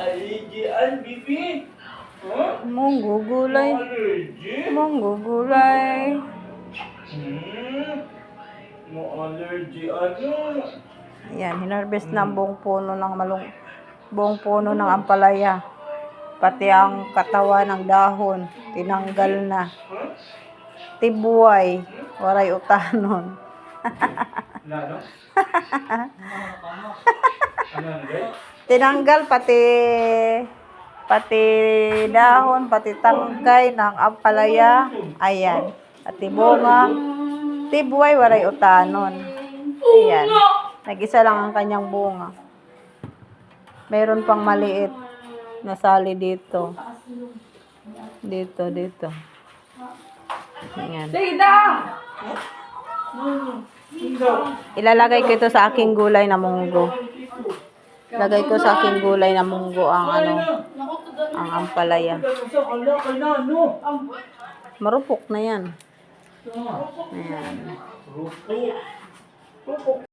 Allergy bibi. Huh? Munggo gulay. Allergy? Munggo gulay. Mo allergy ano? Ayan, hinarvest na ang buong puno ng buong puno ng ampalaya. Pati ang katawan ng dahon, tinanggal na. Tibuay, waray utanon. Ano? Ano guys? Tinanggal pati dahon, pati tangkay ng ampalaya. Ayan, pati bunga. Tibuay, waray utanon. Ayan, nag-isa lang ang kanyang bunga. Mayroon pang maliit. Nasali dito. Dito. Ayan. Ilalagay ko ito sa aking gulay na munggo. Lagay ko sa aking gulay na munggo ang ang ampalaya. Marupok na yan. Ayan.